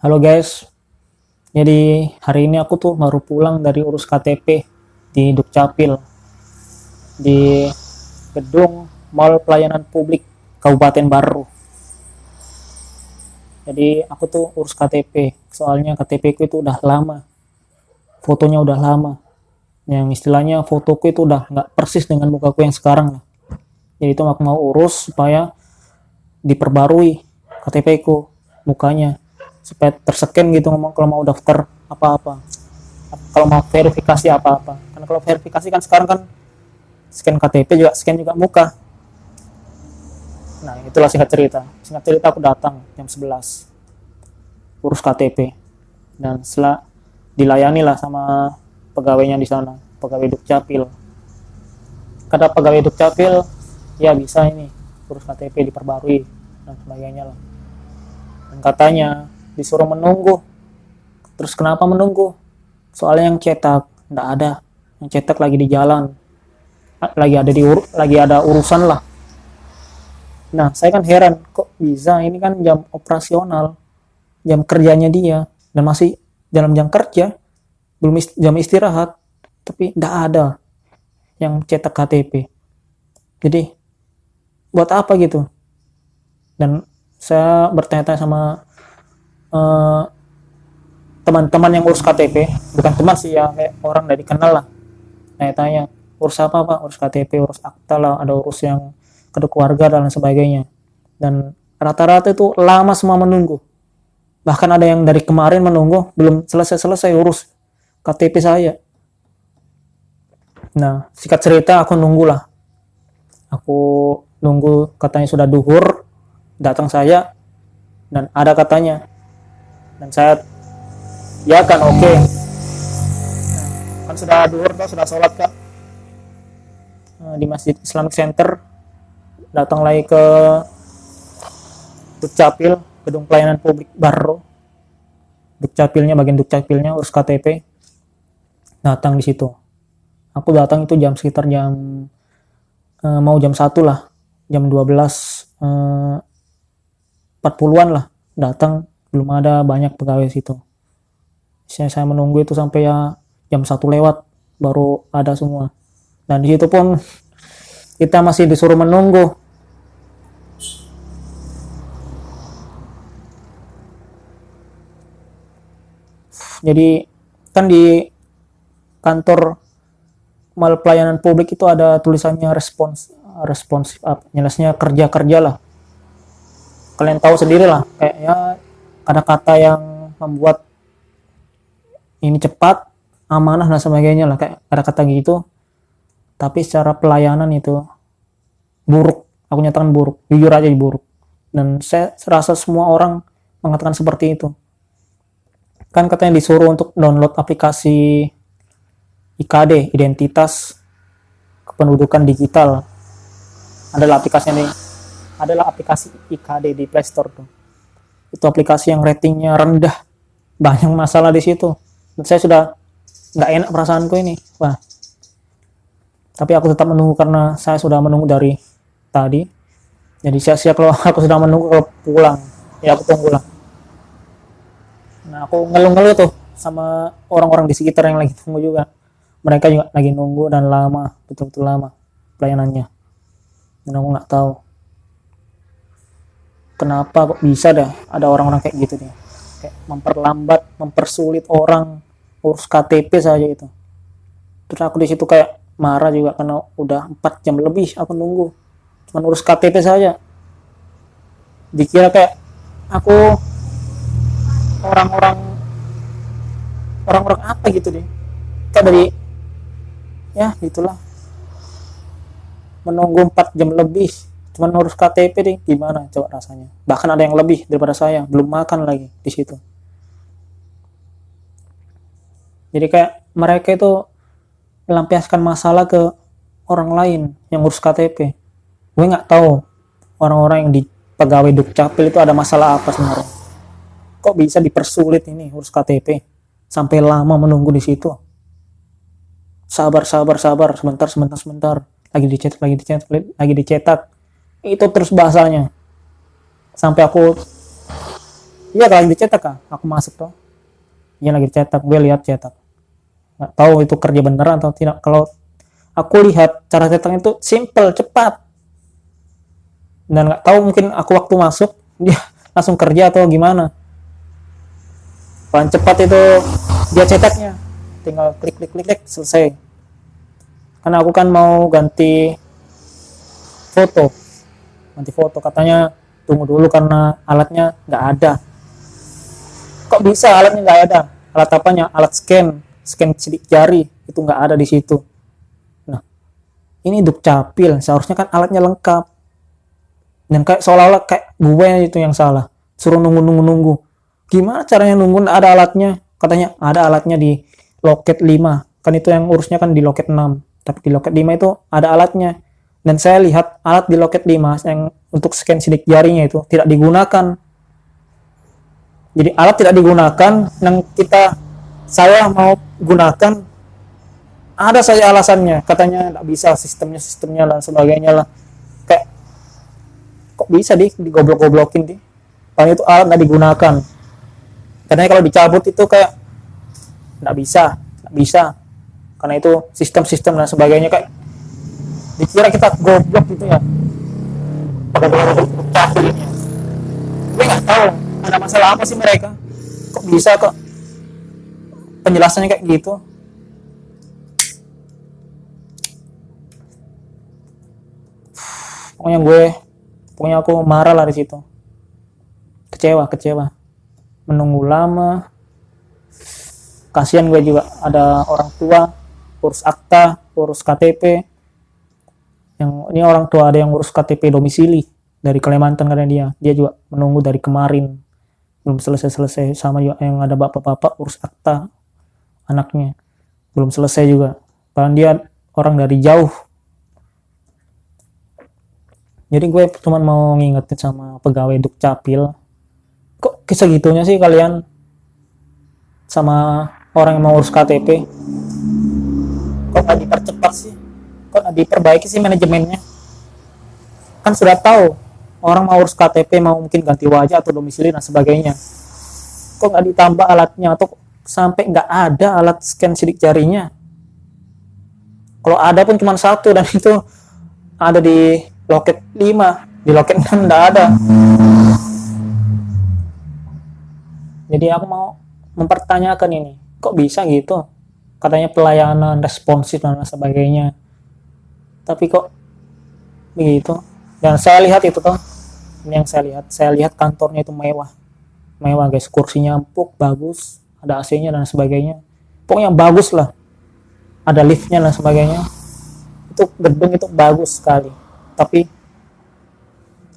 Halo guys, jadi hari ini aku tuh baru pulang dari urus KTP di Dukcapil, di gedung Mall Pelayanan Publik Kabupaten Baru. Jadi aku tuh urus KTP, soalnya KTP ku itu udah lama, fotonya udah lama. Yang istilahnya fotoku itu udah nggak persis dengan mukaku yang sekarang lah. Jadi itu aku mau urus supaya diperbarui KTP ku, mukanya, supaya terseken gitu ngomong kalau mau daftar apa-apa. Kalau mau verifikasi apa-apa, karena kalau verifikasi kan sekarang kan scan KTP juga scan juga muka. Nah itulah singkat cerita aku datang jam 11 urus KTP, dan setelah dilayani lah sama pegawainya di sana, pegawai Dukcapil. Kata pegawai Dukcapil, ya bisa ini urus KTP diperbarui dan sebagainya lah. Dan katanya disuruh menunggu. Terus kenapa menunggu? Soalnya yang cetak nggak ada, yang cetak lagi di jalan, lagi ada urusan lah. Nah saya kan heran, kok bisa, ini kan jam operasional, jam kerjanya dia, dan masih dalam jam kerja, belum jam istirahat, tapi nggak ada yang cetak KTP. Jadi buat apa gitu? Dan saya bertanya-tanya sama eh, teman-teman yang urus KTP, bukan teman sih ya, kayak orang dari kenal lah. Tanya-tanya, urus apa pak? Urus KTP, urus akta lah, ada urus yang keluarga dan sebagainya. Dan rata-rata itu lama semua menunggu. Bahkan ada yang dari kemarin menunggu, belum selesai-selesai urus KTP saya. Nah, singkat cerita aku nunggulah. Aku nunggu, katanya sudah duhur, datang saya, dan ada katanya. Dan saya, ya kan oke. Okay. Kan sudah duhur, kan sudah sholat kan. Di Masjid Islamic Center, datang lagi ke Dukcapil, gedung pelayanan publik baru. Dukcapilnya, bagian Dukcapilnya urus KTP. Datang di situ. Aku datang itu sekitar jam mau jam 1 lah. Jam 12 40-an lah datang, belum ada banyak pegawai situ. Saya menunggu itu sampai ya jam 1 lewat baru ada semua. Dan di situ pun kita masih disuruh menunggu. Jadi kan di kantor mal pelayanan publik itu ada tulisannya responsif apa, jelasnya kerja lah. Kalian tahu sendiri lah, kayak ya kata-kata yang membuat ini cepat, amanah dan sebagainya lah, kayak kata-kata gitu. Tapi secara pelayanan itu buruk, aku nyatakan buruk, jujur aja buruk. Dan saya rasa semua orang mengatakan seperti itu. Kan katanya disuruh untuk download aplikasi IKD, Identitas Kependudukan Digital. Adalah aplikasi IKD di Play Store tuh. Itu aplikasi yang ratingnya rendah, banyak masalah di situ. Dan saya sudah nggak enak perasaanku ini. Wah. Tapi aku tetap menunggu karena saya sudah menunggu dari tadi. Jadi sia-sia kalau aku sudah menunggu kalau pulang. Ya aku tunggulah. Nah aku ngeluh-ngeluh tuh sama orang-orang di sekitar yang lagi tunggu juga. Mereka juga lagi nunggu dan lama, betul-betul lama pelayanannya. Dan aku nggak tahu kenapa kok bisa dah ada orang-orang kayak gitu nih, kayak memperlambat, mempersulit orang urus KTP saja itu. Terus aku di situ kayak marah juga karena udah 4 jam lebih aku nunggu cuma urus KTP saja. Dikira kayak aku orang-orang apa gitu deh, kayak dari ya gitulah, menunggu 4 jam lebih cuma urus KTP deh, gimana coba rasanya. Bahkan ada yang lebih daripada saya, belum makan lagi di situ. Jadi kayak mereka itu melampiaskan masalah ke orang lain yang urus KTP. Gue nggak tahu orang-orang yang di pegawai Dukcapil itu ada masalah apa sebenarnya. Kok bisa dipersulit ini urus KTP sampai lama menunggu di situ. Sabar, sebentar. Lagi dicetak. Itu terus bahasanya. Sampai aku Iya lagi dicetak kah aku masuk tuh, iya lagi dicetak, gue lihat cetak, nggak tahu itu kerja beneran atau tidak. Kalau aku lihat cara cetaknya itu simple, cepat, dan nggak tahu mungkin aku waktu masuk dia langsung kerja atau gimana. Paling cepat itu dia cetaknya, tinggal klik klik klik, klik selesai. Karena aku kan mau foto ganti foto, katanya tunggu dulu karena alatnya nggak ada. Kok bisa alatnya nggak ada? Alat apanya? Alat scan sidik jari itu nggak ada di situ. Nah, ini dukcapil, seharusnya kan alatnya lengkap. Dan kayak seolah-olah kayak gue itu yang salah, suruh nunggu. Gimana caranya nunggu ada alatnya? Katanya ada alatnya di loket 5. Kan itu yang urusnya kan di loket 6. Tapi di loket 5 itu ada alatnya. Dan saya lihat alat di loket 5 yang untuk scan sidik jarinya itu tidak digunakan. Jadi alat tidak digunakan, yang saya mau gunakan ada saja alasannya. Katanya tidak bisa sistemnya dan sebagainya lah. Kayak kok bisa digoblok-goblokin di. Paling itu alat nggak digunakan. Karena kalau dicabut itu kayak nggak bisa. Karena itu sistem dan sebagainya, kayak dikira kita goblok gitu ya. Pada cabut ini. Gue nggak tahu ada masalah apa sih mereka. Kok bisa kok penjelasannya kayak gitu. Pokoknya aku marah lah di situ. Kecewa. Menunggu lama. Kasihan gue juga, ada orang tua urus akta, urus KTP. Yang ini orang tua ada yang urus KTP domisili dari Kalimantan, karena dia juga menunggu dari kemarin belum selesai. Sama juga yang ada bapak-bapak urus akta anaknya belum selesai juga. Padahal dia orang dari jauh. Jadi gue cuma mau ngingetin sama pegawai Dukcapil, kok segitunya sih kalian sama orang yang mau urus KTP? Kok nggak dipercepat sih? Kok nggak diperbaiki sih manajemennya? Kan sudah tahu orang mau urus KTP, mau mungkin ganti wajah atau domisili dan sebagainya. Kok nggak ditambah alatnya, atau sampai nggak ada alat scan sidik jarinya? Kalau ada pun cuma satu, dan itu ada di loket 5, di loket 6 nggak ada. Jadi aku mau mempertanyakan ini, kok bisa gitu? Katanya pelayanan responsif dan sebagainya, tapi kok begitu? Dan saya lihat itu tuh, ini yang saya lihat kantornya itu mewah guys, kursinya empuk, bagus, ada AC-nya dan sebagainya, pokoknya bagus lah, ada liftnya dan sebagainya. Itu gedung itu bagus sekali, tapi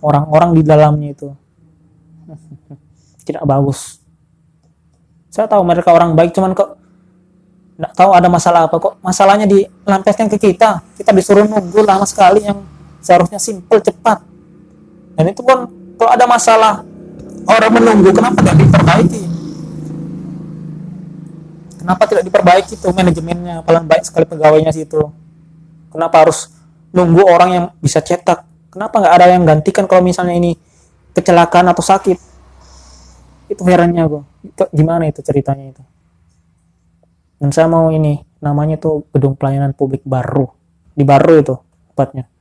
orang-orang di dalamnya itu tidak bagus. Saya tahu mereka orang baik, cuman kok nggak tahu ada masalah apa, kok masalahnya dilampiaskan ke kita disuruh nunggu lama sekali yang seharusnya simple, cepat. Dan itu pun kalau ada masalah orang menunggu, kenapa tidak diperbaiki tuh manajemennya? Paling baik sekali pegawainya situ, kenapa harus nunggu orang yang bisa cetak? Kenapa nggak ada yang gantikan kalau misalnya ini kecelakaan atau sakit? Itu herannya gue, itu gimana itu ceritanya itu. Dan saya mau ini, namanya tuh gedung pelayanan publik baru, di Baru itu tepatnya.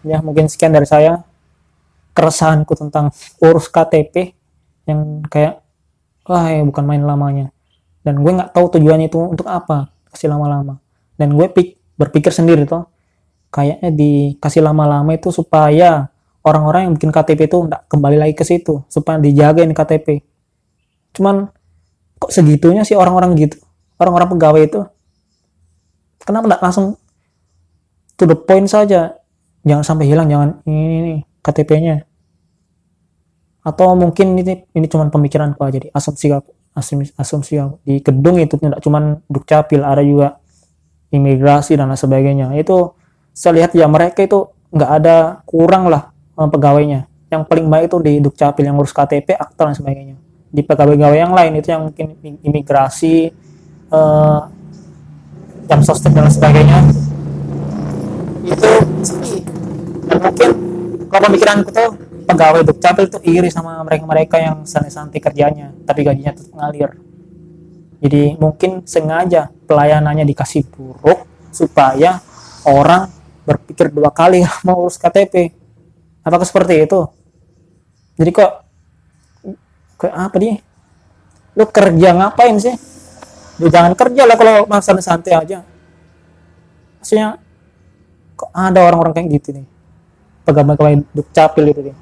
Ya mungkin sekian dari saya, keresahanku tentang urus KTP yang kayak bukan main lamanya. Dan gue nggak tahu tujuannya itu untuk apa, kasih lama-lama. Dan gue berpikir sendiri tuh, kayaknya dikasih lama-lama itu supaya orang-orang yang bikin KTP itu nggak kembali lagi ke situ, supaya dijagain KTP. Cuman kok segitunya sih orang-orang gitu, orang-orang pegawai itu, kenapa nggak langsung to the point saja? Jangan sampai hilang, jangan ini KTP-nya. Atau mungkin ini cuma pemikiranku aja, jadi asumsi aku. Di gedung itu tidak cuma Dukcapil, ada juga imigrasi dan sebagainya. Itu saya lihat ya, mereka itu nggak ada kurang lah pegawainya. Yang paling baik itu di Dukcapil yang ngurus KTP, akta dan sebagainya. Di pegawai-pegawai yang lain itu yang mungkin imigrasi, jam sostek dan sebagainya, itu sepi. Dan mungkin kalau pemikiranku tuh pegawai Dukcapil tuh iri sama mereka-mereka yang santai-santai kerjanya tapi gajinya tetap ngalir. Jadi mungkin sengaja pelayanannya dikasih buruk supaya orang berpikir dua kali mau urus KTP. Apakah seperti itu? Jadi kok kayak apa dia? Lu kerja ngapain sih? Lu jangan kerja lah kalau santai-santai aja. Maksudnya kok ada orang-orang kayak gitu nih, pegawai Dukcapil itu nih.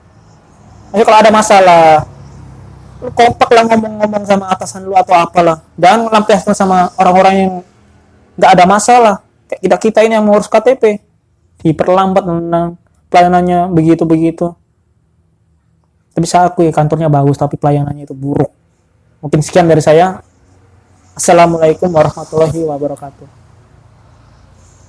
Maksudnya kalau ada masalah, lu kompak lah ngomong-ngomong sama atasan lu atau apalah, jangan lampiaskan sama orang-orang yang nggak ada masalah kayak kita ini yang mengurus KTP diperlambat tentang pelayanannya begitu-begitu. Tapi saya akui kantornya bagus tapi pelayanannya itu buruk. Mungkin sekian dari saya. Assalamualaikum warahmatullahi wabarakatuh.